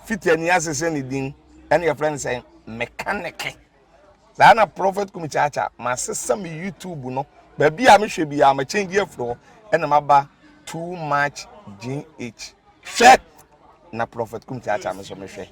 fiti ani asese ne din and your friend say mechanic na prophet kumichacha ma sesa me YouTube no ba bia me hwe bia ma change afro and ma ba too much GH hwe na prophet kumichacha me so me hwe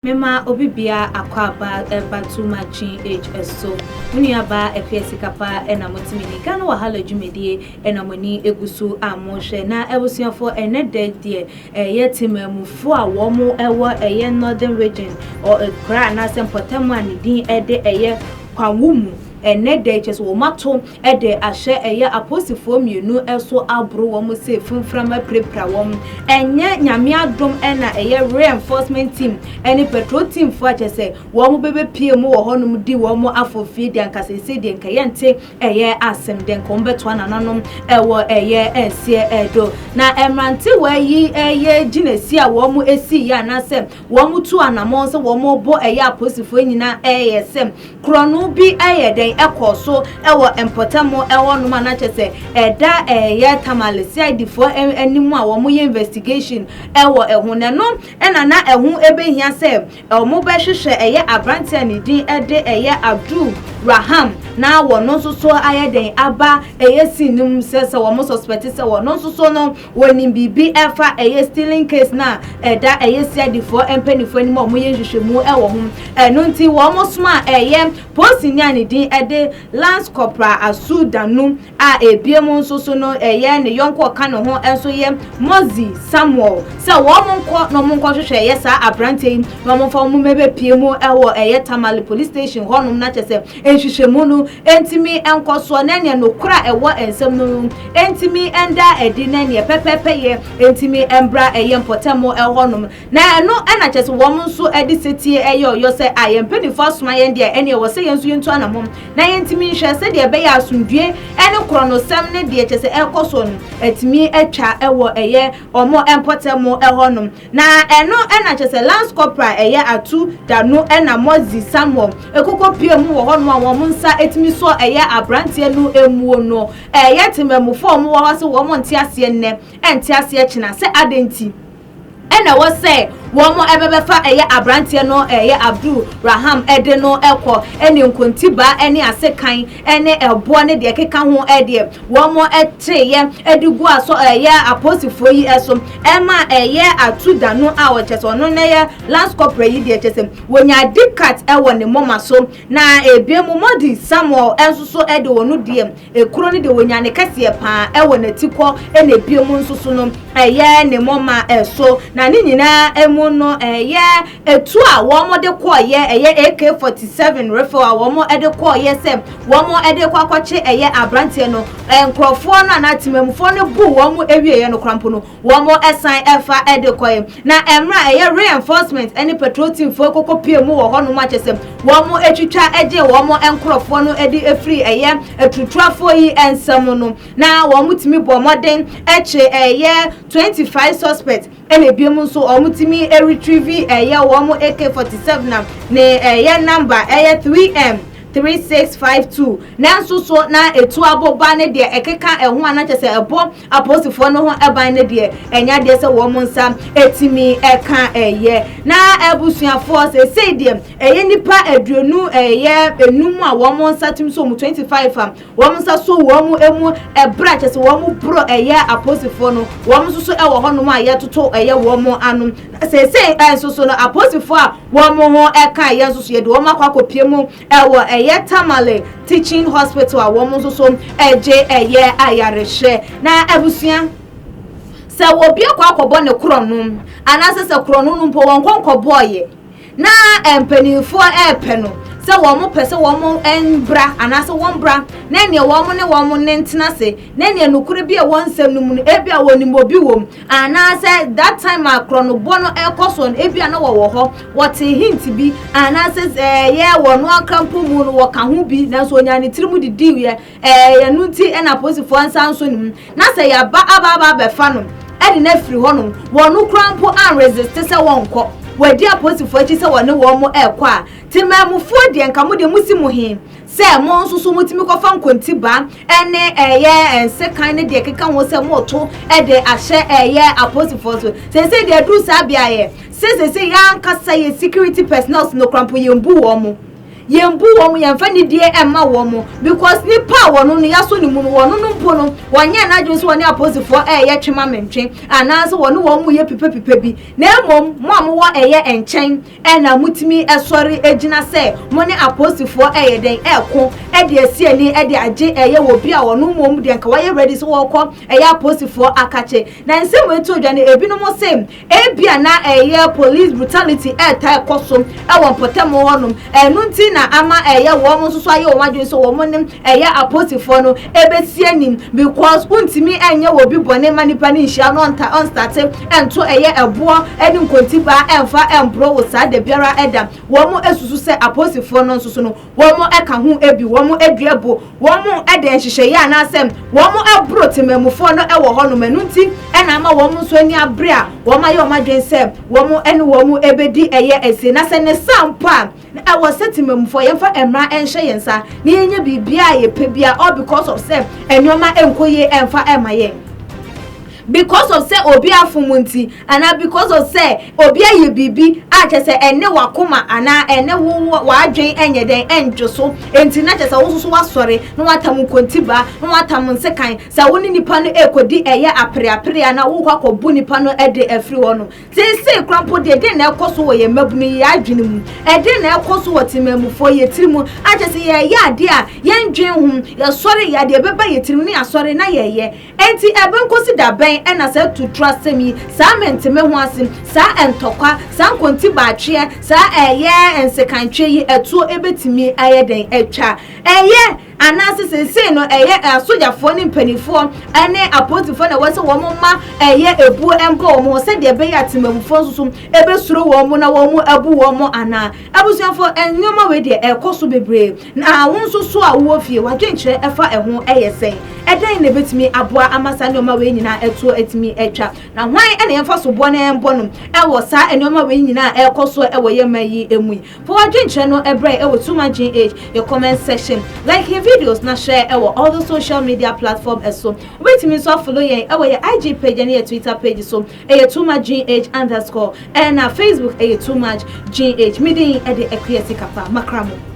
Mema obibia akwaba eba too much HSO Muniaba efiasikapa ena motimini Gano wahala jumedie ena moni egusu amoshe na ebusiafo ene de yetimemufo a womo ewo eye northern region or ekra na sempotemu anidin ede eye kwawumu ene de ches wo mato ede ahye eye aposifo mienu eso abro wo mo se funframa prepra wo enye nyame adom ena eye reinforcement team ene patrol team fo achese wo mo bebe pie mu wo honum di wo mo afofie de ankasese de nkayente eye asem de nkombeto ananom ewo eye ensie edo na emrante wayi eye ginesi a wo mo esi ya na sem wo mo tu anamon se wo mo bo eye aposifo nyina eye sem krono bi eye den ekoso ewo empotamo ewo numa na chese eda eye tamalesi idifo animu a wo mo investigation ewo ehune no ena na ehu ebehia se omo be hwehwe eye abrante anidin ede eye Abdul Raham na wo no so ayeden aba eye sinum se wo mo suspect se wo no so no woni bibi efa eye stealing case na eda eye siadifo empanifo animu omo hwehwemu ewo hu eno nti wo mo sma eye posini anidin ede Lance Corporal Asudanu a ebiemu nso no eye ne yonko ka no ho enso ye Mozi Samuel se wo mo nko no mo nko hwehwe eye sa abrante no mo fa mo mebe piemu ewo eye Tamale police station honum na chese enhwehwemu no entimi enkoso na ne no kura ewo ensem no entimi enda edi na ne pepepe ye entimi embra eye mpotamo ehonum na eno na chese wo mo nso edi setie eye oyo se ayempeni first man ye de ene wo se yenso yentu anamom na yentimi nhwe se de be ya asundue ene kronosam ne de chese ekoso no etimi atwa ewo eye omo empotamo ehonum na eno na chese Lance Corporal eye atu danu ena Mozi Samuel ekoko pie mu wo honum a wo nsa etimi so eye abrante no emuo no eye tememufo mo wo se wo mo ntiase nne entiase kina se adenti ena wo se wo mo ebebefa eye abrante no eye Abdul Raham ede no ekọ ene nkontiba ene asekan ene ebo ne de keka ho ede wo mo eteye edigu aso eye aposifo yi eso ema eye atudanu a wo chese ono ne ye Lance Corporal yi de chese wonya dikat ewo ne moma so na ebiemu Modi Samuel enso so ede wonu de ekuro ne de wonya ne kase pa ewo na tikọ ene ebiemu nso so no eye ne moma eso na ni nyina emu no eye etu a wo mo de ko ye eye AK47 rifle a wo mo ede ko ye se wo mo ede ko akwache eye abrante no enkrofo no na timemfo no bu wo mo ewie ye no krampo no wo mo esan efa ede ko ye na emra eye reinforcement any patrol team fo kokko pie mu wo ho no ma chese wo mo etwitwa eje wo mo enkrofo no ede efri eye etutwafo yi ensam no na wo mo timi bo modern eche eye 25 suspects ene biemu nso omutimi retrieve eye wo mo AK47 na eye number eye 3M 3652 nanso so na etu aboba ne de ekeka eho ana chese ebo aposifo no ho eban ne de enya de se wo monsa etimi eka eye na ebusuafo se de eye nipa aduonu eye enum a wo monsa tim so mu 25 am wo monsa so wo mu emu ebra chese wo mu bro eye aposifo no wo monso so ewo ho no ma ye toto eye wo mo anu se enso so no aposifo a wo mo ho eka eye enso so ye de wo makwa kopiemu ewo Tamale Teaching Hospital a wo mo so eje eye ayareshe na abusua se wo bi akwa ne krono anase se krono no mpo won konkobo ye na empanifo epeno se wo mo pese wo mo embra anase won bra na ne wo mo ne ntena se na ne nukure bi e won sam no mu e bia woni mobi wom anase that time akrono bono ekoso e bia na wo ho what hint bi anase ye wo no akampo mu no wo ka ho bi na so nya ne tirimu didi ye ye nunti e na posifo ansa nso nim na se ya ba aba be fa no e na free hono wonu krampo an resist se wonko wadi aposifo achi se wone wo mo ekọ a timamufo de nka mo de musimu hin se mo nsusu mutimi ko fa nkonti ba ene eye ensekan ne de keka ho se mo to e de ahye eye aposifo so se de du sa bia ye se ya nkasa ye security personnel no krampo yembu wo mo yemfa ni die emma wo mo because nipa wono no yaso ni mu wono no mpo no wonye na adwon so woni aposifo ye twema mentwe anaso wono wo mu ye pipe bi na emom mo am wo eye enchen na mutimi esori egina se mo ne aposifo ye den eko de asiani de age ye wo bia wono mom de nka waye ready so wo kọ eye aposifo akache na nsem wetu odwane ebinom sem ebia na eye police brutality ta ekoso won potem wonum enunti na ama eye wo mo so aye wo madwen so wo mo nim eye aposifo no ebesianim because untimi enye wo bi bone manipa ni hia no on start ento eye ebo eni nkontiba emfa embro wo sa de biara eda wo mo esusu se aposifo no nsusu no wo mo eka ho ebi wo mo eduebo wo mo ede nhihye ya na asem wo mo ebro temamufo no ewo ho no manunti ena ama wo mo so ani abre a wo ma ye wo madwen se wo mo eni wo mo ebedi eye ese na se ne sampa I was setting them for Yemfa Emra and Shayensa, near Bibia, Pebia, all because of Seb, and Yoma Enkoye and for Emaye. Because of say obia fumunti and because of say obia ye bibi a che say ene wakoma ana ene wo wadwen enye den enjo so enti na che say wo so wasore no watam kontiba no watam nsekan sa woni nipa no ekodi eye apre na wo kwakobu nipa no ede afri wo no say krampo de na ekoso wo ye mabunu ye adwene mu ede na ekoso wo timamufo ye tirimu a che say ye ade a ye ndwen hum ye sore ye ade beba ye tirimu ni asore na ye enti ebenkosi da ben ena say to trust me sa menteme ho asim sa entokwa sa nkonti baatwe sa eye ensekantwe yi eto ebetimi ayeden etwa eye anase se no eye asojafo ni mpanifo ene apostifo na wose wo ma eye ebu empo mo se de be yatimamufo nsusu ebesuro wo mo na wo mu abu wo mo ana abusuafo enyoma we de ekoso bebre na wonsusu a wo fie wadwenkyere efa eho eye sen eden na betimi aboa amasa nyoma we nyina eto etimi etwa na hwan ene yemfa so bo na embo no ewo sa enyoma we nyina ekoso ewo yemayi emui fo wadwenkyere no ebre ewo Tuma GH your comment section like videos na share all the social media platform so wait me so follow yen your IG page and your Twitter page so Tuma GH _ and Facebook Facebook Tuma GH meeting at the Equity Kapa Makramo.